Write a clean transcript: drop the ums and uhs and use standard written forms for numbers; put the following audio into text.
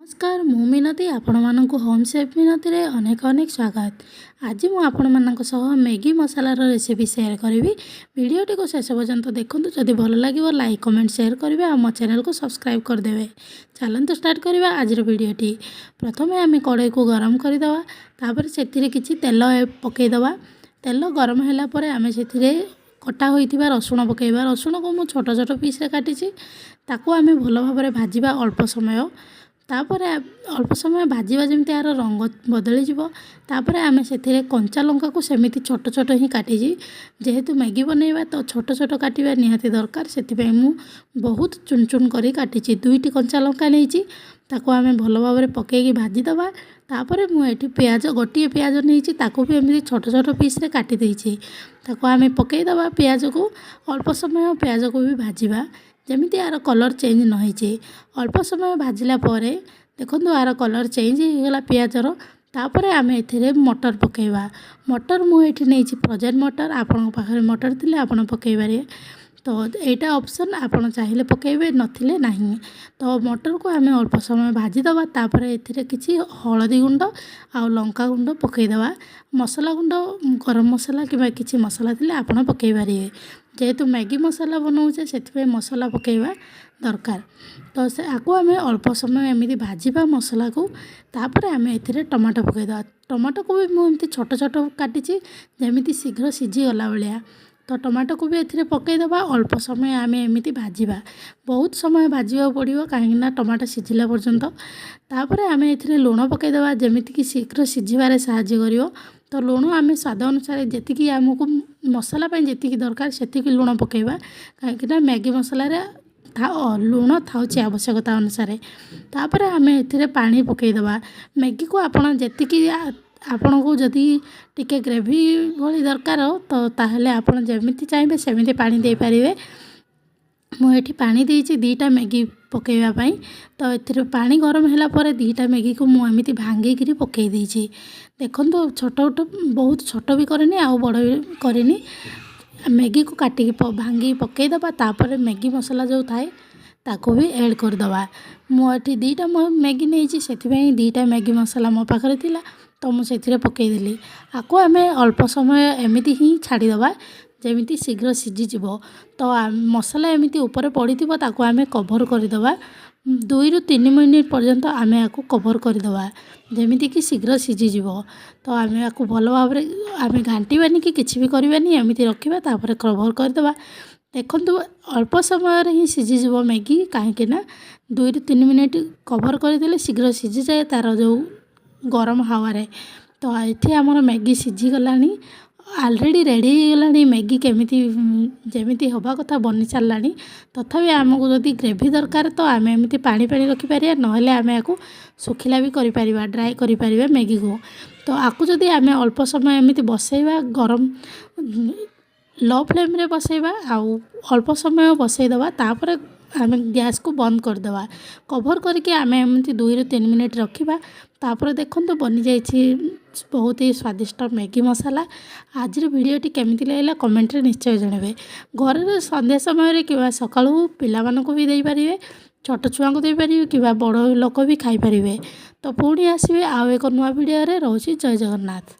नमस्कार मु मिनती आपण मानक होम सेफ मिनती रे अनेक अनेक स्वागत। आज मु आपण मानक सह मैगी मसालार रेसिपी शेयर करी। वीडियोटी को शेष पर्यंत देखूँ। जदि भल लगे लाइक कमेंट शेयर करेंगे और मो चैनल को सब्सक्राइब करदे। चलते स्टार्ट करवा आज वीडियोटी। प्रथम आम कड़ाई को गरम करदे, तापर से किसी तेल पकईदे। तेल गरम होगापर आम से कटा होता रसुण पकईवा। रसुण को मुझे छोट छोट पीस काटी ताकू आम भल भाव भाजवा अल्प समय। तापर अल्प समय भाजवा जमी यार रंग बदली तापर आम से कंचा लंका को सेमती छोट छोट ही काटी। जेहेतु मैगी बनैबा तो छोट छोट काटिबा निहाती दरकार, से बहुत चुन चुन कर काटी। दुईटी कंचा लंका नहीं ताको आम भल भाव पकईकी भाजीदे। तापर मुझे पियाज गोटे पियाज नहीं ताको भी एमती छोट छोट पीस काटी देछि। ताको आम पकईदे पियाज को अल्प समय पियाज को भी भाजवा जमीती यार कलर चेंज न होइछे। अल्प समय भाजिला परे देखो यार कलर चेंज होगा पियाजर। तापर आम ए मटर पकईवा। मटर मुझे नहीं फ्रोजेन मटर, आपण पाखे मटर थिले आपण पकई पारे। तो यहाँ ऑप्शन आपण चाहिए पकईबे नथिले नहीं। तो मटर को आम अल्प समय भाजीदे। तापर ए किसी हलदी गुंड आ लंका गुंड पकईदे। मसला गुंड गरम मसला कि किसी मसला थिले आपण पकई पारे। जेहेतु मैगी मसाला बनाऊे से मसला पकईवा दरकार। तो से आको आम अल्प समय एमती भाजवा मसला को। तापर आम ए टमाटो पकईदे। टमाटो को भी मुझे छोट छोट काटी जमीती शीघ्र सीझी गला भाया। तो टमाटो को भी ए पकईदे। अल्प समय आम एमती भाजवा, बहुत समय भाजवा पड़ो कहीं टमाटो सीझिला पर्यंत। तापर आम ए लुण पकईदे जमीती शीघ्र सीझीबार साहाय्य करिवो। तो लुण आम स्वाद अनुसार जी आमको मसला जी दरकार से लुण पकईवा, कहीं मैगी मसला लुण थाउची आवश्यकता अनुसार। तापर आम ए पानी पकईदे। मैगी को आपण जी आपण को जदि टिके ग्रेवी भली दरकार तो ताहले आपण जमीती चाहिए सेमती पानी दे पारिबे। मुझे पानी देइछि दीटा मैगी पकईवाई। तो ये पानी गरम होला पर दीटा मैगी को मुझे भांगिकी पकई देइछि। देखो छोट छोट बहुत छोट भी करनी आउ बड़ भी करनी। मैगी को काटिकी भांगी पकईदे। तापर मैगी मसला जो थाए ताको भी ऐड करदे। मुझे दीटा मैगी नहीं से दीटा मैगी मसला मो पाखे थिला तो मुझे पकईदेली। आको आम अल्प समय एमती ही छाड़ीदे जमीती शीघ्र सीझीज। तो मसला एमती ऊपर पड़ी ताको आम कभर करदे। 2 ରୁ 3 मिनिट पर्यंत आम आपको कभर करदे जमीती कि शीघ्र सीझीज। तो आम आपको भल भाव आम घांटानी कि किसी भी करवानी एमती रखा। तापर कभर करदे। देखो अल्प समय ही सीझीज मैगी, कहीं 2 ରୁ 3 मिनिट कभर करदे शीघ्र सीझी जाए तार जो गरम हावे। तो ये आमर मैगी सीझीगलानी ऑलरेडी रेडी होगलानी। मैगी केमिति जमीती हवा कथा बनी सारा। तथापि आमको जदि ग्रेवी दरकार तो आम एमती पानी पानी रखिपर ना आम आपको सुखिला भी कर ड्राए कर मैगी को। तो आपको जदि आम अल्प समय एमती बसैवा गरम लो फ्लेम रे बसैवा आउ अल्प समय बसईदे। तापर आम गैस को बंद करदे। कभर करके आम एमती 2 ରୁ 3 मिनिट रखा। तापर देखो बनी जाइए बहुत ही स्वादिष्ट मैगी मसाला। आज वीडियोटी केमिति लागला कमेंट रे निश्चय जनइबे। घर संध्या समय कि सकाळू पिला मानक भी दे पारिबे, छोट छुआ को दे पारिबे कि बड़ लोक भी खाई पारिबे। तो पुणी आसबे आउ एक नुआ वीडियो रे। रहूछि जय जगन्नाथ।